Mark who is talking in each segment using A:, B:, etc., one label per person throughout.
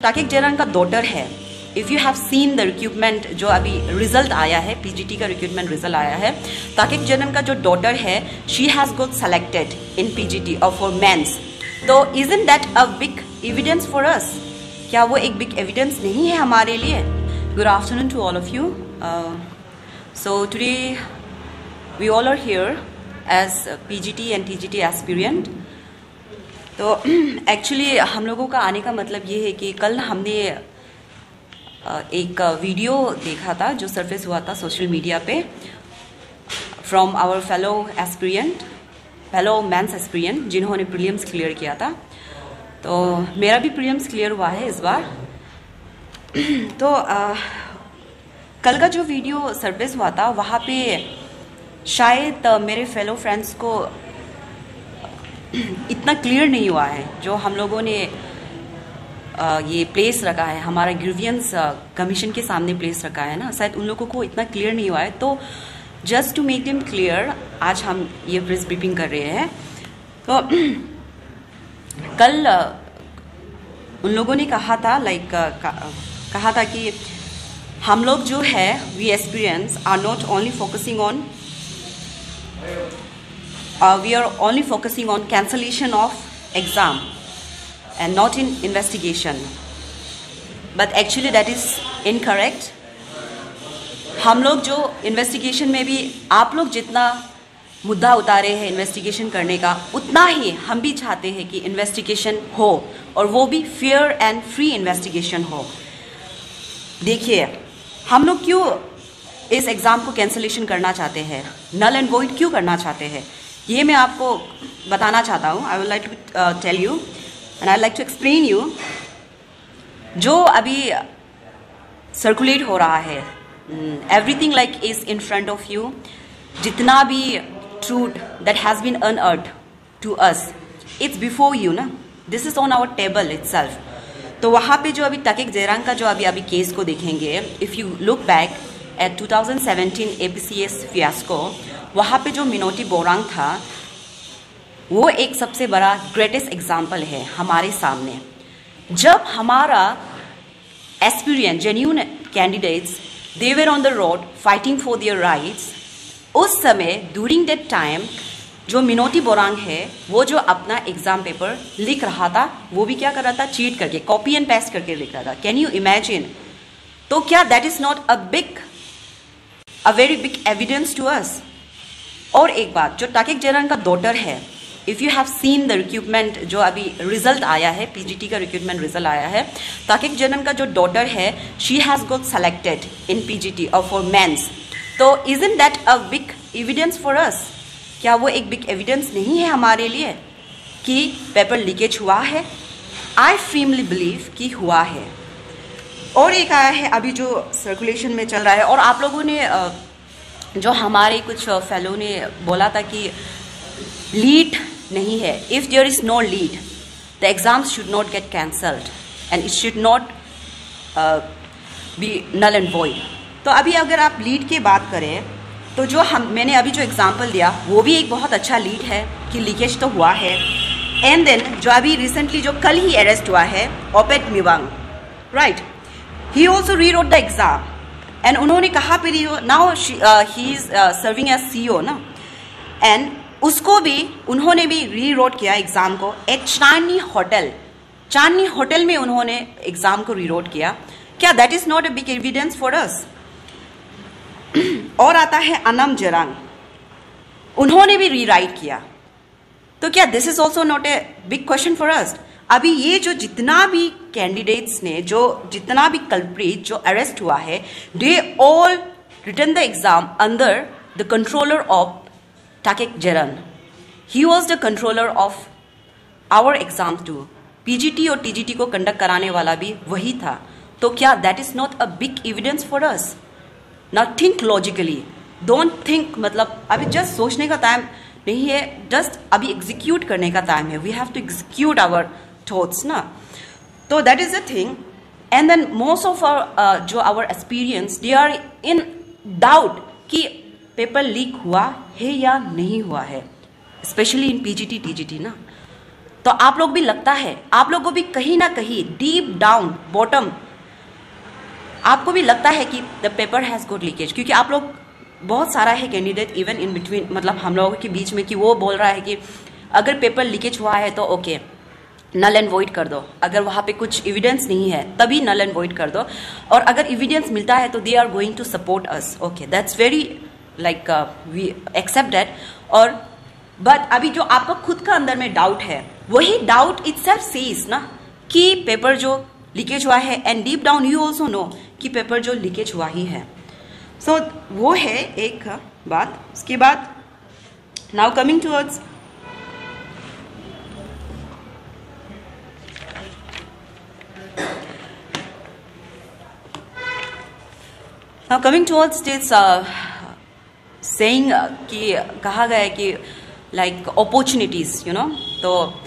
A: ताकिक जैरान का डॉटर है। If you have seen the recruitment जो अभी रिजल्ट आया है, पीजीटी का रिक्रूटमेंट रिजल्ट आया है, ताकिक जैरान का जो डॉटर है, she has got selected in PGT और फॉर मेंस। तो isn't that a big evidence for us? क्या वो एक बिग एविडेंस नहीं है हमारे लिए? Good afternoon to all of you. So today we all are here as PGT and TGT aspirant. तो एक्चुअली हम लोगों का आने का मतलब ये है कि कल हमने एक वीडियो देखा था जो सरफेस हुआ था सोशल मीडिया पे from our fellow mains aspirant जिन्होंने प्रीलिम्स क्लियर किया था। तो मेरा भी प्रीलिम्स क्लियर हुआ है इस बार। तो कल का जो वीडियो सरफेस हुआ था वहाँ पे शायद मेरे फेलो फ्रेंड्स को इतना क्लियर नहीं हुआ है जो हम लोगों ने ये प्लेस रखा है, हमारा ग्रीवियंस कमीशन के सामने प्लेस रखा है ना, शायद उन लोगों को इतना क्लियर नहीं हुआ है। तो just to make them clear आज हम ये प्रेस ब्रीफिंग कर रहे हैं। तो कल उन लोगों ने कहा था कहा था कि हम लोग जो है we aspirants are not only focusing on we are only focusing on cancellation of exam and not in investigation, but actually that is incorrect. हम लोग जो इन्वेस्टिगेशन में भी आप लोग जितना मुद्दा उतारे हैं इन्वेस्टिगेशन करने का, उतना ही हम भी चाहते हैं कि इन्वेस्टिगेशन हो और वो भी फेयर एंड फ्री इन्वेस्टिगेशन हो। देखिए हम लोग क्यों इस एग्ज़ाम को कैंसलेशन करना चाहते हैं, नल एंड वॉइड क्यों करना चाहते हैं, ये मैं आपको बताना चाहता हूँ। I would like to tell you and I like to explain you. जो अभी सर्कुलेट हो रहा है, everything like is in front of you. जितना भी truth that has been unearth to us, it's before you ना, this is on our table itself. तो वहाँ पे जो अभी ताकिक जैरान का जो अभी केस को देखेंगे, if you look back at 2017 APCS fiasco, वहाँ पे जो मिनोटी बोरांग था वो एक सबसे बड़ा ग्रेटेस्ट एग्जाम्पल है हमारे सामने। जब हमारा aspirant genuine candidates they were on the road fighting for their rights, उस समय ड्यूरिंग दैट टाइम जो मिनोटी बोरांग है वो जो अपना एग्जाम पेपर लिख रहा था, वो भी क्या कर रहा था, चीट करके कॉपी एंड पेस्ट करके लिख रहा था। Can you imagine? तो क्या that is not a very big evidence to us? और एक बात, जो ताकिक जैरान का डॉटर है, if you have seen the recruitment जो अभी रिजल्ट आया है, पीजीटी का रिक्रूटमेंट रिजल्ट आया है, ताकिक जैरान का जो डॉटर है, she has got selected in PGT और फॉर मेंस। तो isn't that a big evidence for us? क्या वो एक बिग एविडेंस नहीं है हमारे लिए कि पेपर लीकेज हुआ है? आई फर्मली बिलीव कि हुआ है। और एक आया है अभी जो सर्कुलेशन में चल रहा है, और आप लोगों ने जो हमारे कुछ फेलो ने बोला था कि लीड नहीं है, if there is no lead the exams should not get cancelled and it should not be null and void. तो अभी अगर आप लीड की बात करें तो जो मैंने अभी जो एग्जांपल दिया वो भी एक बहुत अच्छा लीड है कि लीकेज तो हुआ है। एंड देन जो अभी रिसेंटली जो कल ही अरेस्ट हुआ है ओपेट मिवांग, right, he also rewrote the exam and उन्होंने कहा पे now he is serving as CEO ना, एंड उसको भी उन्होंने भी री रोट किया एग्जाम को एट चांदनी होटल में उन्होंने एग्जाम को री रोट किया। क्या that is not a big evidence for अस? और आता है अनम जरांग, उन्होंने भी री राइट किया। तो क्या this is also not a big question for us? अभी ये जो जितना भी कैंडिडेट्स ने जो जितना भी कल्प्रिट जो अरेस्ट हुआ है, they all return the exam under the controller of Taket Jerang. He was the controller of our exam too. PGT और टीजीटी को कंडक्ट कराने वाला भी वही था। तो क्या that is not a big evidence for us? Now think logically, don't think, मतलब अभी जस्ट सोचने का टाइम नहीं है, जस्ट अभी एग्जीक्यूट करने का टाइम है। We have to execute our thoughts ना। तो that is the thing. And then most of our जो our experience they are in doubt कि पेपर लीक हुआ है या नहीं हुआ है, स्पेशली इन पीजीटी टीजीटी ना। तो तो आप लोग भी लगता है, आप लोग को भी कहीं ना कहीं डीप डाउन बॉटम आपको भी लगता है कि the paper has got leakage, क्योंकि आप लोग बहुत सारा है कैंडिडेट इवन इन बिटवीन, मतलब हम लोगों के बीच में, कि वो बोल रहा है कि अगर पेपर लीकेज हुआ है तो ओके नल एंड वॉइड कर दो, अगर वहाँ पे कुछ एविडेंस नहीं है तभी नल एंड वॉइड कर दो, और अगर एविडेंस मिलता है तो they are going to support us. Okay, that's very like we accept that. और बट अभी जो आपका खुद का अंदर में डाउट है, वही डाउट इटसेल्फ सेज ना कि पेपर जो लीकेज हुआ है, and deep down you also know कि पेपर जो लीकेज हुआ ही है। सो वो है एक बात। उसके बाद now coming towards this saying कि कहा गया है कि लाइक अपॉर्चुनिटीज, यू नो, तो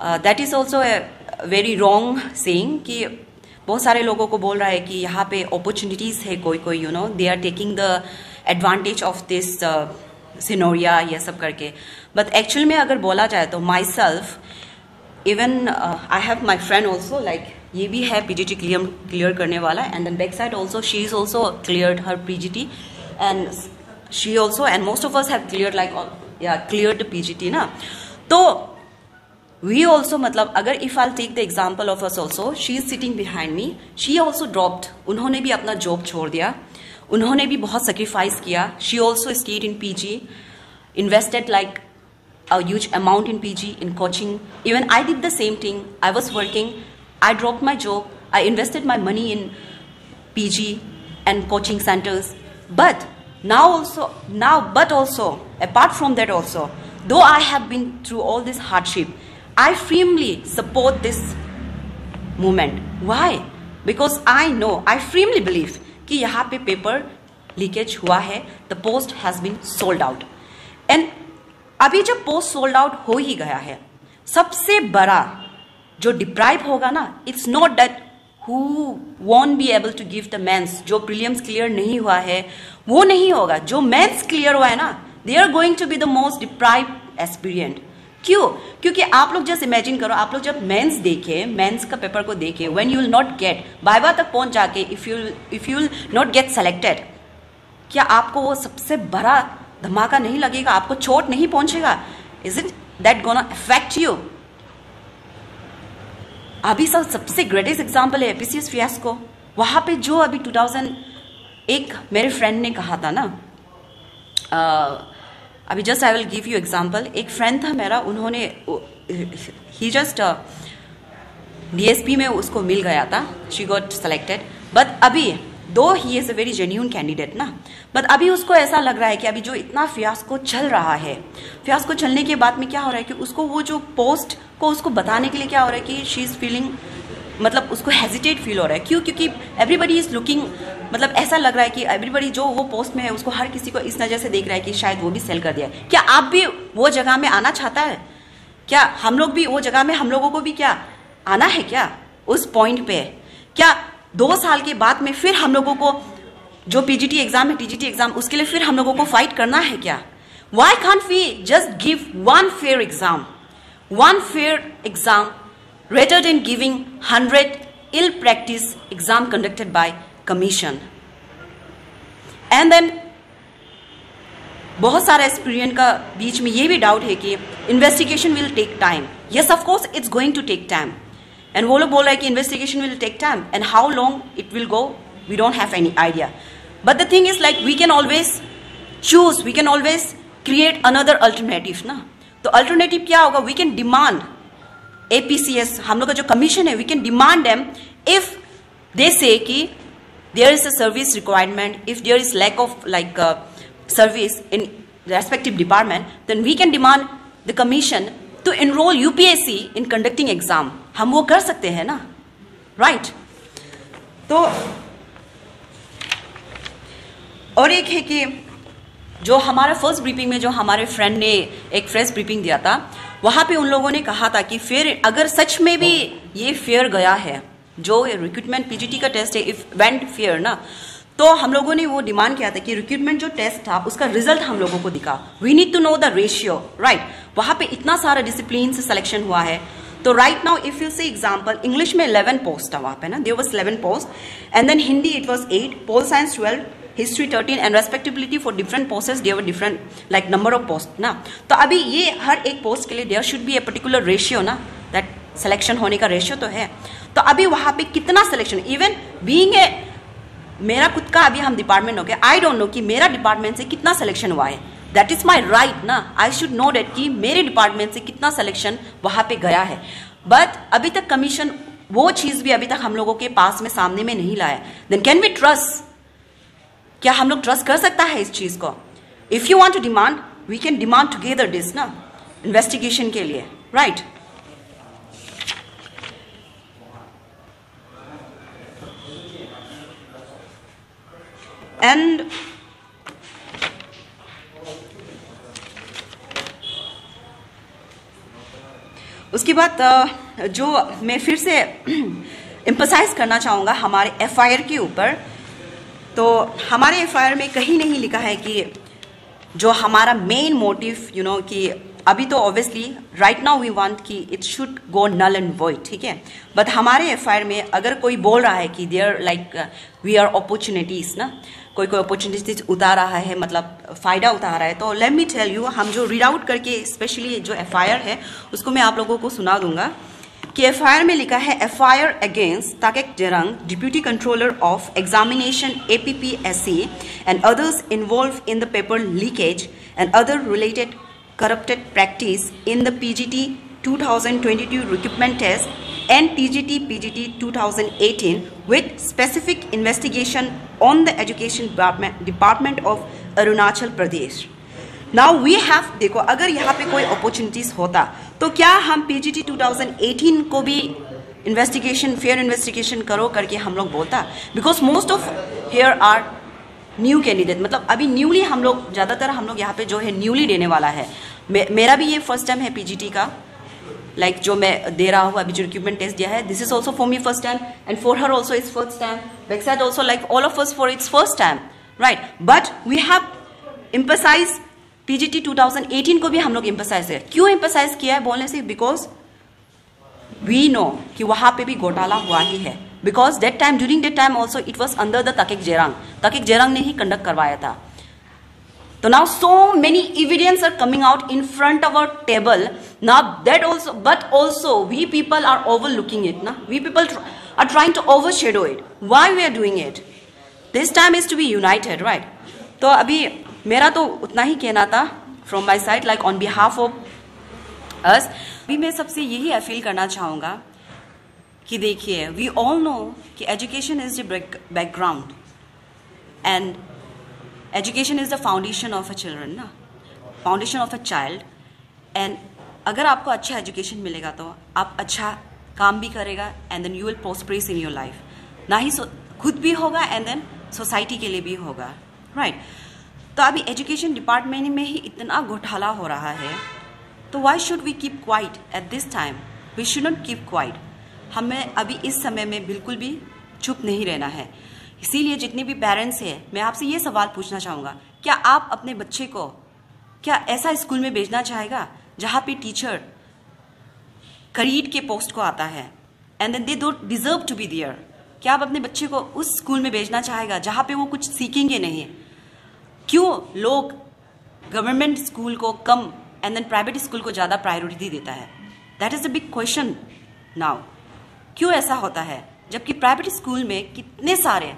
A: that is also a very wrong saying कि बहुत सारे लोगों को बोल रहा है कि यहाँ पे अपॉर्चुनिटीज है कोई you know, they are taking the advantage of this scenario, ये सब करके। बट एक्चुअल में अगर बोला जाए तो myself even I have my friend also, like ये भी है पीजीटी क्लियर करने वाला, and then back side also she is also cleared her PGT, and she also and most of us have cleared like cleared PGT ना। तो we also, मतलब अगर if I take the example of us also, she is sitting behind me, she also dropped, उन्होंने भी अपना job छोड़ दिया, उन्होंने भी बहुत सेक्रीफाइस किया। She also stayed in PG, invested like a huge amount in PG, in coaching. Even I did the same thing. I was working, I dropped my job, I invested my money in PG and coaching centers. But but also, apart from that also, though I have been through all this hardship, I firmly support this movement. Why? Because I know, I firmly believe कि यहाँ पे paper leakage हुआ है, the post has been sold out. And अभी जब post sold out हो ही गया है, सबसे बड़ा जो डिप्राइव होगा ना, it's not that who won't be able to give the mains, जो प्रीलिम्स क्लियर नहीं हुआ है वो नहीं होगा, जो मेंस क्लियर हुआ है ना, they are going to be the most deprive aspirant. क्यों? क्योंकि आप लोग जस्ट इमेजिन करो, आप लोग जब मेंस देखे, मेंस का पेपर को देखे, when you will not gate viva तक पहुंच जाके, if you will not get selected, क्या आपको वो सबसे बड़ा धमाका नहीं लगेगा? आपको चोट नहीं पहुंचेगा? Is it that gonna affect you? अभी सबसे ग्रेटेस्ट एग्जाम्पल है एपीसीएस फियास्को। वहां पे जो अभी 2001 मेरे फ्रेंड ने कहा था ना, अभी just I will give you example. एक फ्रेंड था मेरा, उन्होंने ही जस्ट डीएसपी में उसको मिल गया था, शी गॉट सेलेक्टेड, बट अभी दो he is a very genuine candidate ना, बट अभी उसको ऐसा लग रहा है कि अभी जो इतना फियास्को चल रहा है, फियास्को चलने के बाद में क्या हो रहा है कि उसको वो जो पोस्ट को उसको बताने के लिए क्या हो रहा है कि शी इज फीलिंग, मतलब उसको हेजिटेट फील हो रहा है। क्यों? क्योंकि एवरीबडी इज लुकिंग, मतलब ऐसा लग रहा है कि एवरीबडी जो वो पोस्ट में है उसको हर किसी को इस नज़र से देख रहा है कि शायद वो भी सेल कर दिया है। क्या आप भी वो जगह में आना चाहता है? क्या हम लोग भी वो जगह में, हम लोगों को भी क्या आना है क्या उस पॉइंट पे? क्या 2 साल के बाद में फिर हम लोगों को जो पीजीटी एग्जाम है, टीजीटी एग्जाम, उसके लिए फिर हम लोगों को फाइट करना है क्या? Why can't we just give one fair exam rather than giving 100 ill practice exam conducted by commission? And then बहुत सारे एस्पिरेंट का बीच में ये भी डाउट है कि investigation will take time. Yes, of course it's going to take time, and वो लोग बोल रहे हैं कि investigation will take time, and how long it will go we don't have any idea. But the thing is like we can always choose, we can always create another alternative ना। तो alternative क्या होगा? We can demand APCS, हम लोग का जो commission है, we can demand them if they say कि there is a service requirement, if there is lack of like service in respective department, then we can demand the commission to enrol UPSC in conducting exam. हम वो कर सकते हैं ना, right? तो और एक है कि जो हमारा फर्स्ट ब्रीफिंग में जो हमारे फ्रेंड ने एक फ्रेश ब्रीफिंग दिया था, वहां पे उन लोगों ने कहा था कि फिर अगर सच में भी ये फेयर गया है, जो रिक्रूटमेंट पीजीटी का टेस्ट है, इफ वेंट फेयर ना, तो हम लोगों ने वो डिमांड किया था कि रिक्रूटमेंट जो टेस्ट था उसका रिजल्ट हम लोगों को दिखा, we need to know the ratio, right. वहां पे इतना सारा डिसिप्लिन से सिलेक्शन हुआ है। तो right now if you say example, English में 11 पोस्ट था वहां पे ना, there was 11 post, and then Hindi it was 8, pol science 12, history 13, and respectability for different posts there were different like number of post ना। तो अभी ये हर एक पोस्ट के लिए there should be a particular ratio ना, दैट सिलेक्शन होने का रेशियो तो है। तो अभी वहां पे कितना सिलेक्शन, इवन बीइंग ए, मेरा खुद का अभी हम डिपार्टमेंट हो गया, आई डोंट नो कि मेरा डिपार्टमेंट से कितना सिलेक्शन हुआ है, दैट इज माई राइट ना, आई शुड नो डेट कि मेरे डिपार्टमेंट से कितना सिलेक्शन वहां पे गया है। बट अभी तक कमीशन वो चीज भी अभी तक हम लोगों के पास में सामने में नहीं लाया। देन कैन वी ट्रस्ट, क्या हम लोग ट्रस्ट कर सकता है इस चीज को? If you want to demand, we can demand together this ना, इन्वेस्टिगेशन के लिए, राइट। एंड उसके बाद जो मैं फिर से एम्फसाइज करना चाहूँगा हमारे एफआईआर के ऊपर, तो हमारे एफआईआर में कहीं नहीं लिखा है कि जो हमारा मेन मोटिव कि अभी तो obviously right now we want कि it should go null and void, ठीक है। बट हमारे एफआईआर में अगर कोई बोल रहा है कि there like we are opportunities ना, कोई अपॉर्चुनिटीज उतार रहा है, मतलब फायदा उठा रहा है, तो लेट मी टेल यू, हम जो रीड आउट करके स्पेशली जो एफआईआर है उसको मैं आप लोगों को सुना दूंगा कि एफआईआर में लिखा है, FIR against Taket Jerang, deputy controller of examination APPSC and others involve in the paper leakage and other related corrupted practice in the PGT 2022 recruitment test and TGT PGT 2018 with specific investigation on the education department of Arunachal Pradesh. Now we have, देखो अगर यहाँ पे कोई opportunities होता तो क्या हम PGT 2018 को भी investigation, fair investigation करो करके हम लोग बोलता? Because most of here are new candidate, मतलब अभी न्यूली हम लोग ज़्यादातर हम लोग यहाँ पे जो है न्यूली देने वाला है। मेरा भी ये फर्स्ट टाइम है पीजीटी का, लाइक जो मैं दे रहा हूँ अभी जो रिक्रूटमेंट टेस्ट दिया है, this is also for me first time and for her also is first time, backside also like all of us for it's first time, right. But we have emphasise PGT 2018 को भी हम लोग emphasise है। क्यों emphasise किया है बोलने से? बिकॉज वी नो कि वहाँ पे भी घोटाला हुआ ही है, because that time, during that time also it was under the ताकेक जेरंग ने ही कंडक्ट करवाया था। तो now so many evidence are coming out in front of our table now, that also, but also we people are overlooking it na, we people are trying to overshadow it. Why we are doing it? This time is to be united, right? तो अभी मेरा तो उतना ही कहना था from my side, like on behalf of us। अभी मैं सबसे यही अपील करना चाहूँगा कि देखिए, वी ऑल नो कि education is the background and education is the foundation of a children ना, foundation of a child. And अगर आपको अच्छा एजुकेशन मिलेगा तो आप अच्छा काम भी करेगा and then you will prosperous in your life, ना ही खुद भी होगा एंड देन सोसाइटी के लिए भी होगा, राइट। तो अभी एजुकेशन डिपार्टमेंट में ही इतना घोटाला हो रहा है, तो why should we keep quiet at this time? We should not keep quiet. हमें अभी इस समय में बिल्कुल भी चुप नहीं रहना है। इसीलिए जितने भी पेरेंट्स हैं, मैं आपसे ये सवाल पूछना चाहूँगा, क्या आप अपने बच्चे को क्या ऐसा स्कूल में भेजना चाहेगा जहाँ पे टीचर करीड के पोस्ट को आता है and then they don't deserve to be there? क्या आप अपने बच्चे को उस स्कूल में भेजना चाहेगा जहाँ पे वो कुछ सीखेंगे नहीं? क्यों लोग गवर्नमेंट स्कूल को कम एंड देन प्राइवेट स्कूल को ज़्यादा प्रायोरिटी देता है? That is a big question now. क्यों ऐसा होता है? जबकि प्राइवेट स्कूल में कितने सारे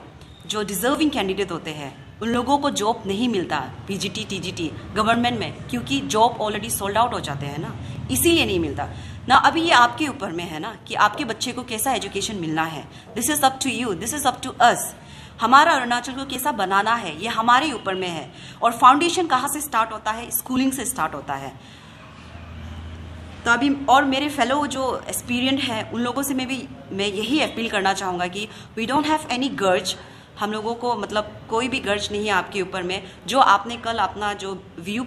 A: जो डिजर्विंग कैंडिडेट होते हैं उन लोगों को जॉब नहीं मिलता पीजीटी टीजीटी गवर्नमेंट में, क्योंकि जॉब ऑलरेडी सोल्ड आउट हो जाते हैं ना, इसीलिए नहीं मिलता ना। अभी ये आपके ऊपर में है ना कि आपके बच्चे को कैसा एजुकेशन मिलना है। This is up to you, this is up to us. हमारा अरुणाचल को कैसा बनाना है ये हमारे ऊपर में है। और फाउंडेशन कहाँ से स्टार्ट होता है? स्कूलिंग से स्टार्ट होता है। तो अभी और मेरे फेलो जो एक्सपीरियंस है उन लोगों से मैं यही अपील करना चाहूँगा कि वी डोंट हैव एनी गर्ज हम लोगों को मतलब कोई भी गर्ज नहीं है आपके ऊपर में। जो आपने कल अपना जो व्यू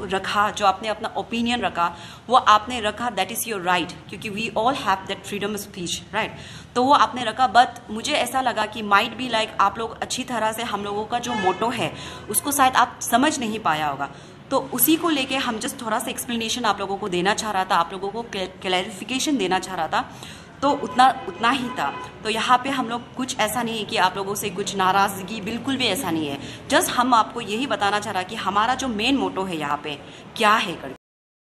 A: रखा, जो आपने अपना ओपिनियन रखा, वो आपने रखा, दैट इज़ योर राइट, क्योंकि we all have that freedom of speech, right. तो वो आपने रखा, बट मुझे ऐसा लगा कि माइट बी लाइक आप लोग अच्छी तरह से हम लोगों का जो मोटो है उसको शायद आप समझ नहीं पाया होगा। तो उसी को लेके हम जस्ट थोड़ा सा एक्सप्लेनेशन आप लोगों को देना चाह रहा था, आप लोगों को क्लैरिफिकेशन देना चाह रहा था। तो उतना ही था। तो यहाँ पे हम लोग कुछ ऐसा नहीं है कि आप लोगों से कुछ नाराज़गी, बिल्कुल भी ऐसा नहीं है। जस्ट हम आपको यही बताना चाह रहा कि हमारा जो मेन मोटो है यहाँ पे क्या है करके।